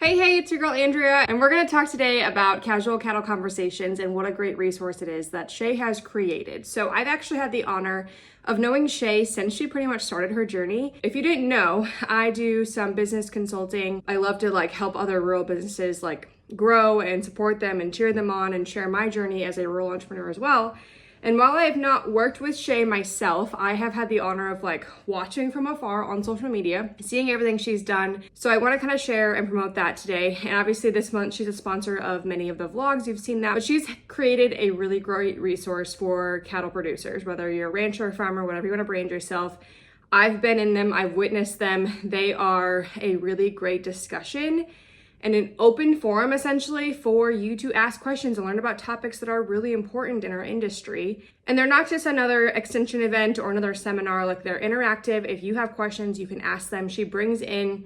Hey, it's your girl Andrea, and we're going to talk today about casual cattle conversations and what a great resource it is that Shay has created. So I've actually had the honor of knowing Shay since she pretty much started her journey. If you didn't know, I do some business consulting. I love to help other rural businesses grow and support them and cheer them on and share my journey as a rural entrepreneur as well. And while I have not worked with Shay myself, I have had the honor of watching from afar on social media, seeing everything she's done. So I want to kind of share and promote that today. And obviously this month she's a sponsor of many of the vlogs, you've seen that, but she's created a really great resource for cattle producers, whether you're a rancher or farmer, whatever you want to brand yourself. I've been in them, I've witnessed them. They are a really great discussion and an open forum essentially for you to ask questions and learn about topics that are really important in our industry. And they're not just another extension event or another seminar, they're interactive. If you have questions, you can ask them. She brings in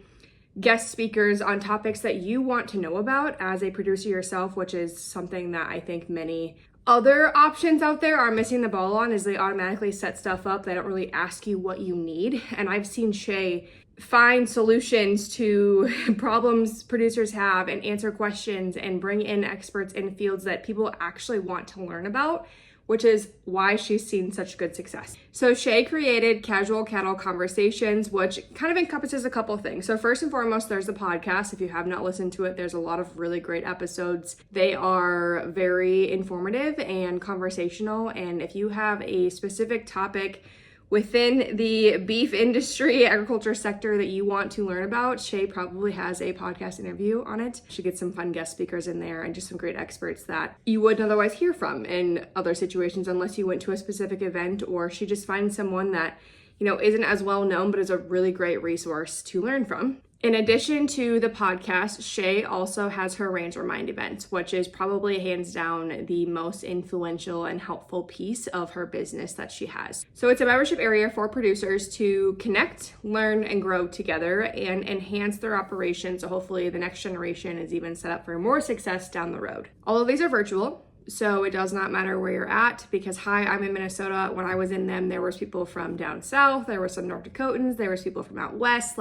guest speakers on topics that you want to know about as a producer yourself, which is something that I think many other options out there are missing the ball on, is they automatically set stuff up. They don't really ask you what you need. And I've seen Shay find solutions to problems producers have and answer questions and bring in experts in fields that people actually want to learn about, which is why she's seen such good success. So Shay created Casual Cattle Conversations, which kind of encompasses a couple things. So first and foremost, there's the podcast. If you have not listened to it, there's a lot of really great episodes. They are very informative and conversational. And if you have a specific topic within the beef industry, agriculture sector that you want to learn about, Shay probably has a podcast interview on it. She gets some fun guest speakers in there and just some great experts that you wouldn't otherwise hear from in other situations unless you went to a specific event, or she just finds someone that, isn't as well known, but is a really great resource to learn from. In addition to the podcast, Shay also has her RancherMind events, which is probably hands down the most influential and helpful piece of her business that she has. So it's a membership area for producers to connect, learn, and grow together and enhance their operations. So hopefully the next generation is even set up for more success down the road. All of these are virtual, so it does not matter where you're at, because I'm in Minnesota. When I was in them, there was people from down south, there were some North Dakotans, there was people from out west.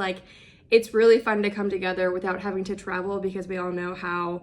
It's really fun to come together without having to travel, because we all know how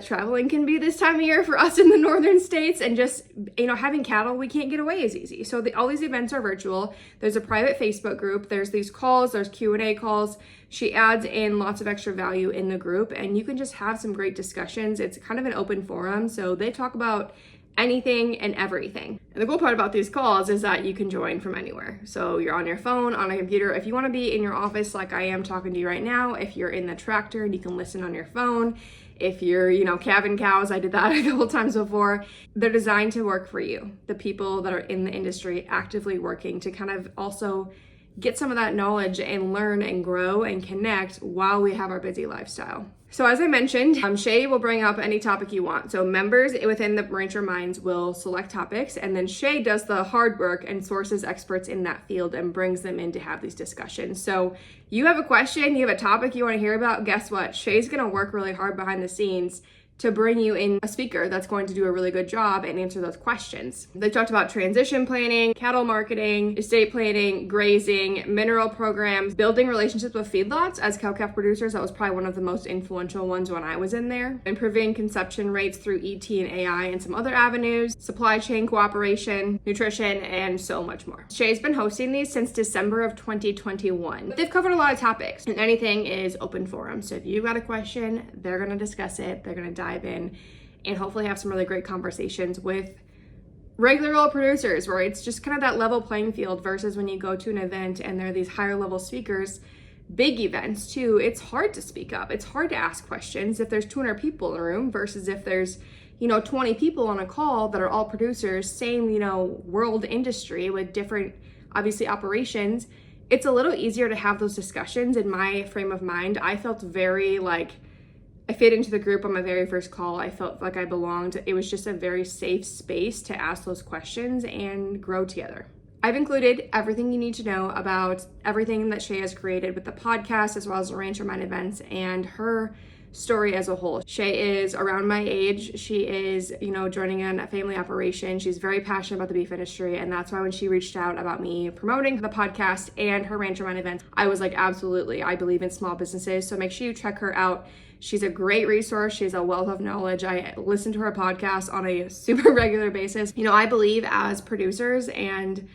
traveling can be this time of year for us in the northern states, and just, having cattle, we can't get away as easy. So all these events are virtual. There's a private Facebook group. There's these calls, there's Q&A calls. She adds in lots of extra value in the group, and you can just have some great discussions. It's kind of an open forum. So they talk about anything and everything. And the cool part about these calls is that you can join from anywhere. So you're on your phone, on a computer. If you want to be in your office like I am talking to you right now, if you're in the tractor and you can listen on your phone, if you're, calving cows, I did that a couple times before. They're designed to work for you. The people that are in the industry actively working to kind of also get some of that knowledge and learn and grow and connect while we have our busy lifestyle. So as I mentioned, Shay will bring up any topic you want. So members within the RancherMinds will select topics, and then Shay does the hard work and sources experts in that field and brings them in to have these discussions. So you have a question, you have a topic you want to hear about, guess what? Shay's going to work really hard behind the scenes to bring you in a speaker that's going to do a really good job and answer those questions. They talked about transition planning, cattle marketing, estate planning, grazing, mineral programs, building relationships with feedlots as cow-calf producers. That was probably one of the most influential ones when I was in there. Improving conception rates through ET and AI and some other avenues, supply chain cooperation, nutrition, and so much more. Shay's been hosting these since December of 2021. They've covered a lot of topics, and anything is open forum. So if you've got a question, they're gonna discuss it. They're gonna dive in and hopefully have some really great conversations with regular old producers, where it's just kind of that level playing field, versus when you go to an event and there are these higher level speakers, big events too, it's hard to speak up. It's hard to ask questions if there's 200 people in a room versus if there's 20 people on a call that are all producers, same world industry with different obviously operations. It's a little easier to have those discussions. In my frame of mind, I felt very I fit into the group on my very first call. I felt like I belonged. It was just a very safe space to ask those questions and grow together. I've included everything you need to know about everything that Shay has created with the podcast, as well as the RancherMind events and her story as a whole. Shay is around my age. She is, you know, joining in a family operation. She's very passionate about the beef industry, and that's why when she reached out about me promoting the podcast and her RancherMind events, I was like, absolutely, I believe in small businesses. So make sure you check her out. She's a great resource. She's a wealth of knowledge. I listen to her podcast on a super regular basis. You know, I believe as producers and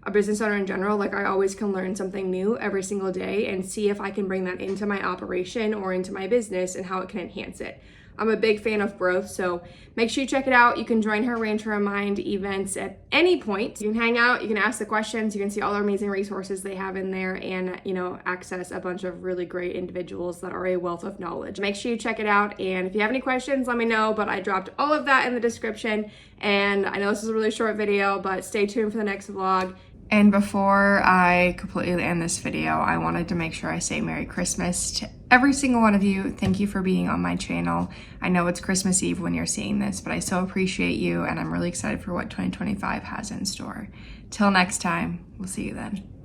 a business owner in general, like I always can learn something new every single day and see if I can bring that into my operation or into my business and how it can enhance it. I'm a big fan of growth, so make sure you check it out. You can join her RancherMind events at any point. You can hang out, you can ask the questions, you can see all the amazing resources they have in there, and, you know, access a bunch of really great individuals that are a wealth of knowledge. Make sure you check it out, and if you have any questions, let me know, but I dropped all of that in the description, and I know this is a really short video, but stay tuned for the next vlog. And before I completely end this video, I wanted to make sure I say Merry Christmas to every single one of you. Thank you for being on my channel. I know it's Christmas Eve when you're seeing this, but I so appreciate you, and I'm really excited for what 2025 has in store. Till next time, we'll see you then.